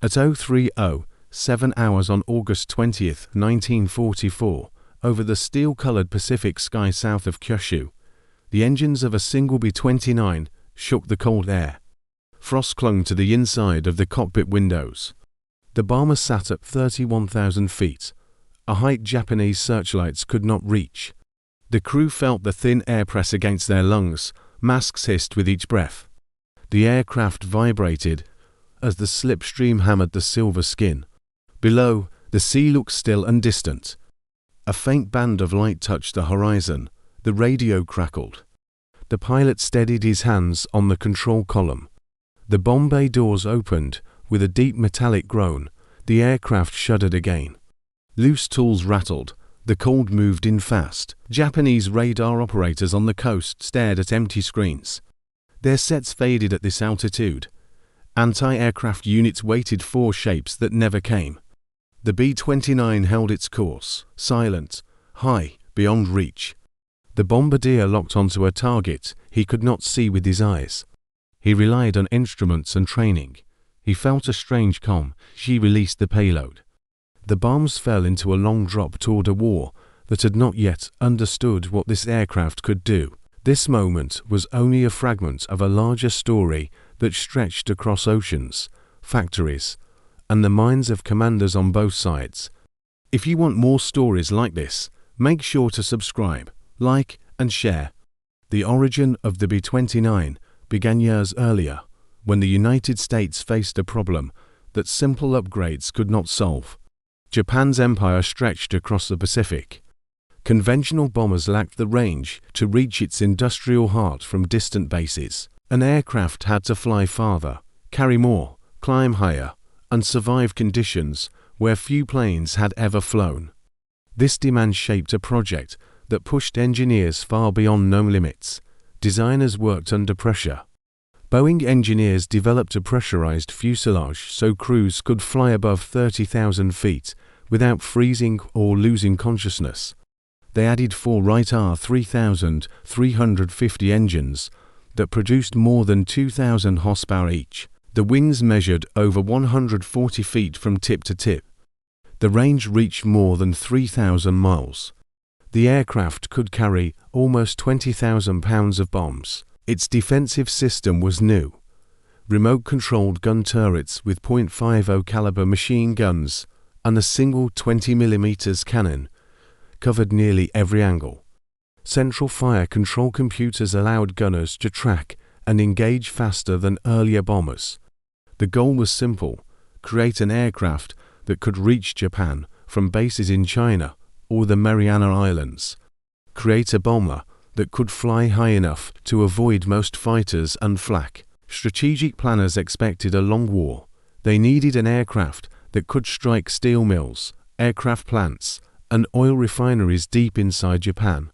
At 03:07 hours on August 20, 1944, over the steel-colored Pacific sky south of Kyushu, the engines of a single B-29 shook the cold air. Frost clung to the inside of the cockpit windows. The bomber sat at 31,000 feet, a height Japanese searchlights could not reach. The crew felt the thin air press against their lungs, masks hissed with each breath. The aircraft vibrated as the slipstream hammered the silver skin. Below, the sea looked still and distant. A faint band of light touched the horizon. The radio crackled. The pilot steadied his hands on the control column. The bomb bay doors opened. With a deep metallic groan, the aircraft shuddered again. Loose tools rattled. The cold moved in fast. Japanese radar operators on the coast stared at empty screens. Their sets faded at this altitude. Anti-aircraft units waited for shapes that never came. The B-29 held its course, silent, high, beyond reach. The bombardier locked onto a target he could not see with his eyes. He relied on instruments and training. He felt a strange calm. She released the payload. The bombs fell into a long drop toward a war that had not yet understood what this aircraft could do. This moment was only a fragment of a larger story that stretched across oceans, factories, and the minds of commanders on both sides. If you want more stories like this, make sure to subscribe, like, and share. The origin of the B-29 began years earlier, when the United States faced a problem that simple upgrades could not solve. Japan's empire stretched across the Pacific. Conventional bombers lacked the range to reach its industrial heart from distant bases. An aircraft had to fly farther, carry more, climb higher, and survive conditions where few planes had ever flown. This demand shaped a project that pushed engineers far beyond known limits. Designers worked under pressure. Boeing engineers developed a pressurized fuselage so crews could fly above 30,000 feet without freezing or losing consciousness. They added 4 Wright R-3350 engines that produced more than 2,000 horsepower each. The wings measured over 140 feet from tip to tip. The range reached more than 3,000 miles. The aircraft could carry almost 20,000 pounds of bombs. Its defensive system was new. Remote-controlled gun turrets with .50 caliber machine guns and a single 20mm cannon covered nearly every angle. Central fire control computers allowed gunners to track and engage faster than earlier bombers. The goal was simple: create an aircraft that could reach Japan from bases in China or the Mariana Islands. Create a bomber that could fly high enough to avoid most fighters and flak. Strategic planners expected a long war. They needed an aircraft that could strike steel mills, aircraft plants, and oil refineries deep inside Japan.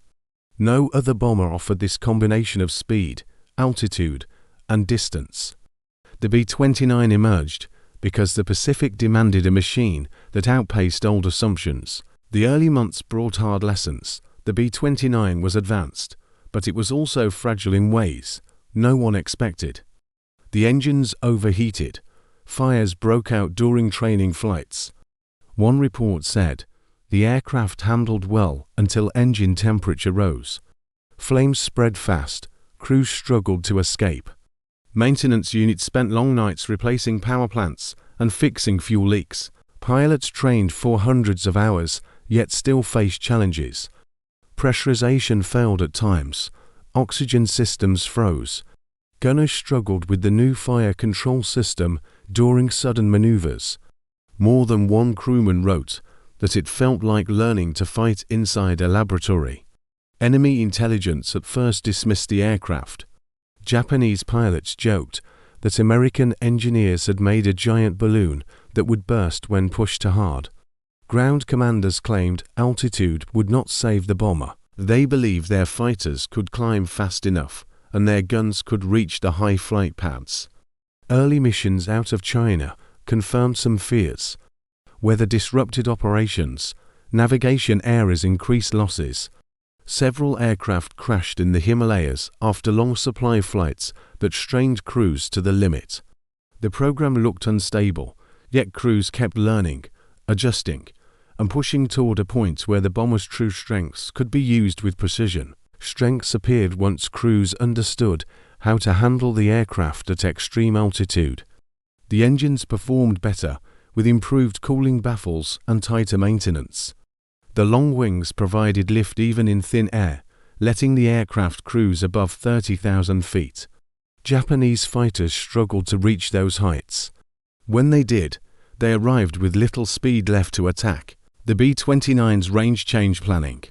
No other bomber offered this combination of speed, altitude, and distance. The B-29 emerged because the Pacific demanded a machine that outpaced old assumptions. The early months brought hard lessons. The B-29 was advanced, but it was also fragile in ways no one expected. The engines overheated. Fires broke out during training flights. One report said, the aircraft handled well until engine temperature rose. Flames spread fast. Crews struggled to escape. Maintenance units spent long nights replacing power plants and fixing fuel leaks. Pilots trained for hundreds of hours, yet still faced challenges. Pressurization failed at times. Oxygen systems froze. Gunners struggled with the new fire control system during sudden maneuvers. More than one crewman wrote that it felt like learning to fight inside a laboratory. Enemy intelligence at first dismissed the aircraft. Japanese pilots joked that American engineers had made a giant balloon that would burst when pushed too hard. Ground commanders claimed altitude would not save the bomber. They believed their fighters could climb fast enough and their guns could reach the high flight paths. Early missions out of China confirmed some fears. Weather disrupted operations. Navigation errors increased losses. Several aircraft crashed in the Himalayas after long supply flights that strained crews to the limit. The program looked unstable. Yet crews kept learning, adjusting, and pushing toward a point where the bomber's true strengths could be used with precision. Strengths appeared once crews understood how to handle the aircraft at extreme altitude. The engines performed better, with improved cooling baffles and tighter maintenance. The long wings provided lift even in thin air, letting the aircraft cruise above 30,000 feet. Japanese fighters struggled to reach those heights. When they did, they arrived with little speed left to attack. The B-29's range change planning.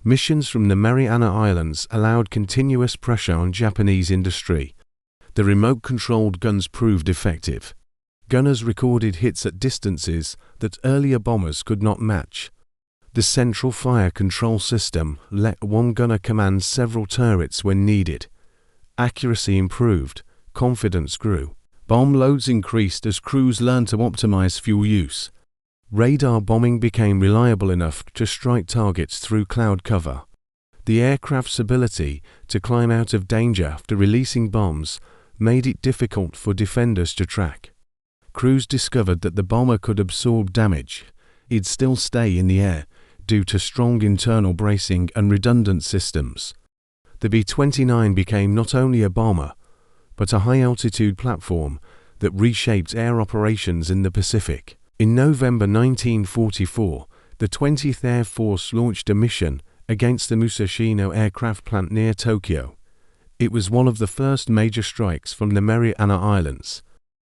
Missions from the Mariana Islands allowed continuous pressure on Japanese industry. The remote-controlled guns proved effective. Gunners recorded hits at distances that earlier bombers could not match. The central fire control system let one gunner command several turrets when needed. Accuracy improved, confidence grew. Bomb loads increased as crews learned to optimize fuel use. Radar bombing became reliable enough to strike targets through cloud cover. The aircraft's ability to climb out of danger after releasing bombs made it difficult for defenders to track. Crews discovered that the bomber could absorb damage. It'd still stay in the air due to strong internal bracing and redundant systems. The B-29 became not only a bomber, but a high-altitude platform that reshaped air operations in the Pacific. In November 1944, the 20th Air Force launched a mission against the Musashino aircraft plant near Tokyo. It was one of the first major strikes from the Mariana Islands.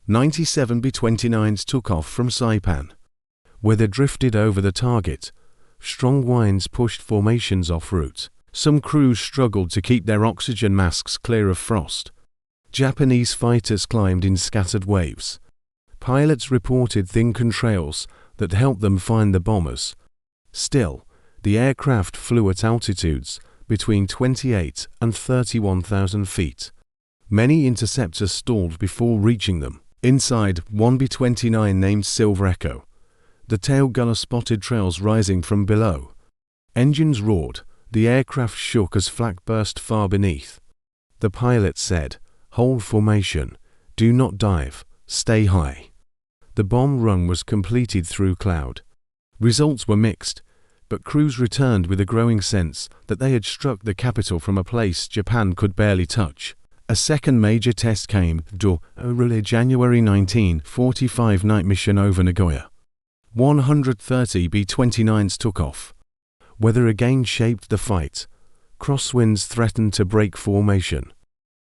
97 B-29s took off from Saipan. Weather drifted over the target. Strong winds pushed formations off route. Some crews struggled to keep their oxygen masks clear of frost. Japanese fighters climbed in scattered waves. Pilots reported thin contrails that helped them find the bombers. Still, the aircraft flew at altitudes between 28 and 31,000 feet. Many interceptors stalled before reaching them. Inside, one B-29 named Silver Echo. The tail gunner spotted trails rising from below. Engines roared. The aircraft shook as flak burst far beneath. The pilot said, "Hold formation. Do not dive. Stay high." The bomb run was completed through cloud. Results were mixed, but crews returned with a growing sense that they had struck the capital from a place Japan could barely touch. A second major test came during January 1945 night mission over Nagoya. 130 B-29s took off. Weather again shaped the fight. Crosswinds threatened to break formation.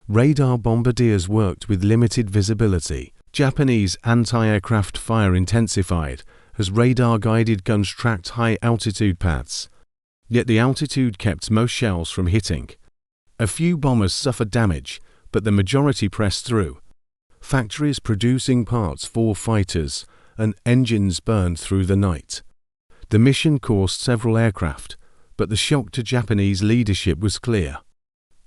Radar bombardiers worked with limited visibility. Japanese anti-aircraft fire intensified as radar-guided guns tracked high-altitude paths. Yet the altitude kept most shells from hitting. A few bombers suffered damage, but the majority pressed through. Factories producing parts for fighters and engines burned through the night. The mission cost several aircraft, but the shock to Japanese leadership was clear.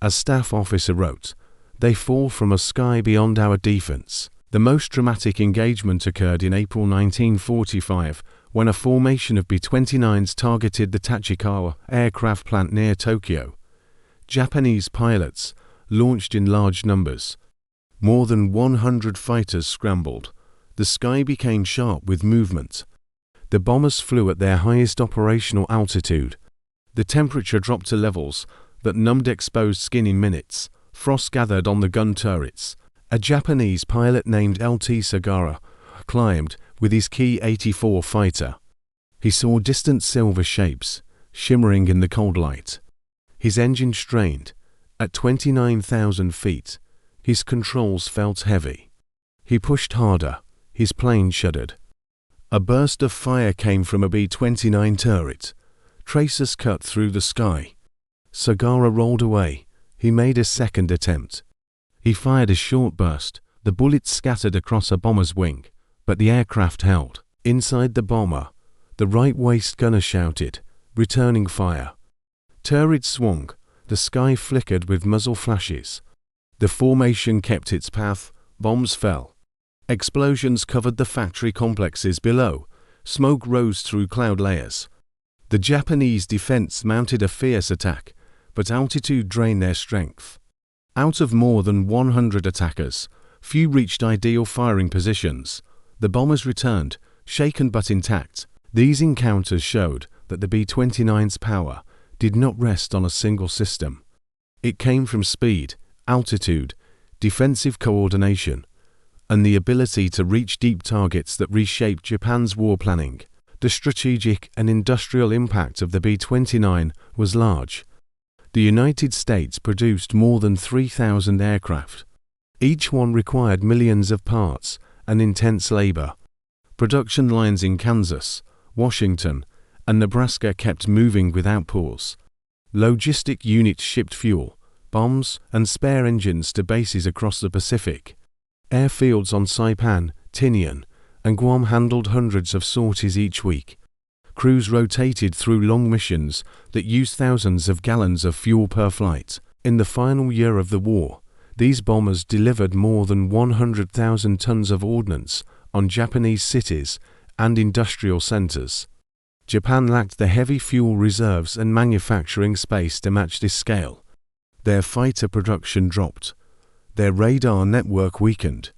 As staff officer wrote, "They fall from a sky beyond our defense." The most dramatic engagement occurred in April 1945 when a formation of B-29s targeted the Tachikawa aircraft plant near Tokyo. Japanese pilots launched in large numbers. More than 100 fighters scrambled. The sky became sharp with movement. The bombers flew at their highest operational altitude. The temperature dropped to levels that numbed exposed skin in minutes. Frost gathered on the gun turrets. A Japanese pilot named Lt. Sagara climbed with his Ki-84 fighter. He saw distant silver shapes, shimmering in the cold light. His engine strained. At 29,000 feet, his controls felt heavy. He pushed harder. His plane shuddered. A burst of fire came from a B-29 turret. Tracers cut through the sky. Sagara rolled away. He made a second attempt. He fired a short burst. The bullets scattered across a bomber's wing, but the aircraft held. Inside the bomber, the right waist gunner shouted, returning fire. Turrets swung. The sky flickered with muzzle flashes. The formation kept its path. Bombs fell. Explosions covered the factory complexes below. Smoke rose through cloud layers. The Japanese defense mounted a fierce attack, but altitude drained their strength. Out of more than 100 attackers, few reached ideal firing positions. The bombers returned, shaken but intact. These encounters showed that the B-29's power did not rest on a single system. It came from speed, altitude, defensive coordination, and the ability to reach deep targets that reshaped Japan's war planning. The strategic and industrial impact of the B-29 was large. The United States produced more than 3,000 aircraft. Each one required millions of parts and intense labor. Production lines in Kansas, Washington, and Nebraska kept moving without pause. Logistic units shipped fuel, bombs, and spare engines to bases across the Pacific. Airfields on Saipan, Tinian, and Guam handled hundreds of sorties each week. Crews rotated through long missions that used thousands of gallons of fuel per flight. In the final year of the war, these bombers delivered more than 100,000 tons of ordnance on Japanese cities and industrial centers. Japan lacked the heavy fuel reserves and manufacturing space to match this scale. Their fighter production dropped. Their radar network weakened.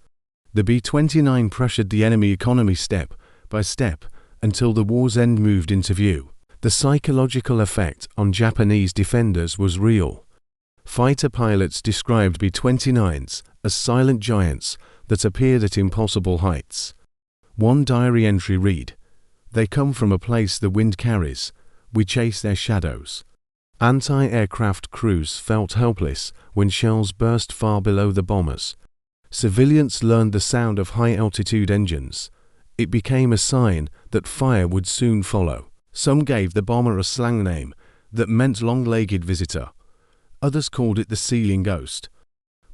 The B-29 pressured the enemy economy step by step until the war's end moved into view. The psychological effect on Japanese defenders was real. Fighter pilots described B-29s as silent giants that appeared at impossible heights. One diary entry read, "They come from a place the wind carries. We chase their shadows." Anti-aircraft crews felt helpless when shells burst far below the bombers. Civilians learned the sound of high-altitude engines. It became a sign that fire would soon follow. Some gave the bomber a slang name that meant long-legged visitor. Others called it the ceiling ghost.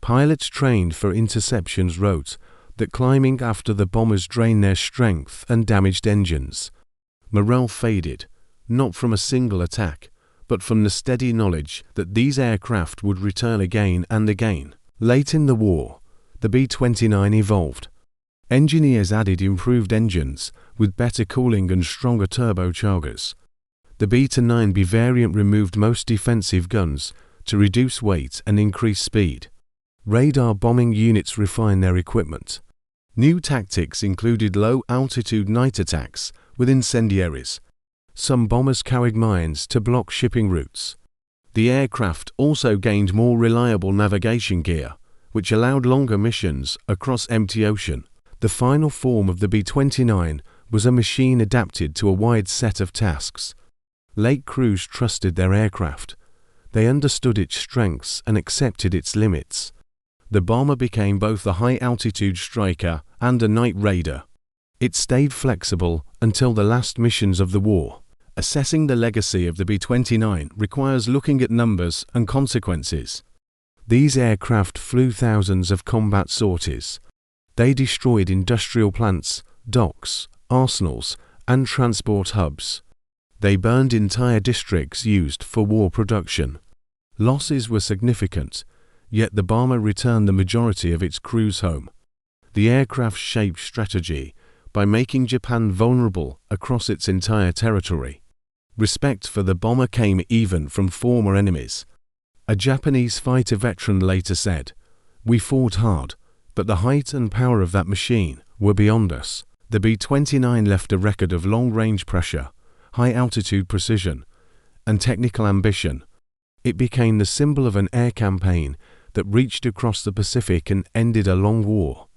Pilots trained for interceptions wrote that climbing after the bombers drained their strength and damaged engines. Morale faded, not from a single attack, but from the steady knowledge that these aircraft would return again and again. Late in the war, the B-29 evolved. Engineers added improved engines with better cooling and stronger turbochargers. The B-9B variant removed most defensive guns to reduce weight and increase speed. Radar bombing units refined their equipment. New tactics included low-altitude night attacks with incendiaries. Some bombers carried mines to block shipping routes. The aircraft also gained more reliable navigation gear, which allowed longer missions across empty ocean. The final form of the B-29 was a machine adapted to a wide set of tasks. Lake crews trusted their aircraft. They understood its strengths and accepted its limits. The bomber became both a high-altitude striker and a night raider. It stayed flexible until the last missions of the war. Assessing the legacy of the B-29 requires looking at numbers and consequences. These aircraft flew thousands of combat sorties. They destroyed industrial plants, docks, arsenals, and transport hubs. They burned entire districts used for war production. Losses were significant, yet the bomber returned the majority of its crews home. The aircraft shaped strategy by making Japan vulnerable across its entire territory. Respect for the bomber came even from former enemies. A Japanese fighter veteran later said, "We fought hard, but the height and power of that machine were beyond us." The B-29 left a record of long-range pressure, high-altitude precision, and technical ambition. It became the symbol of an air campaign that reached across the Pacific and ended a long war.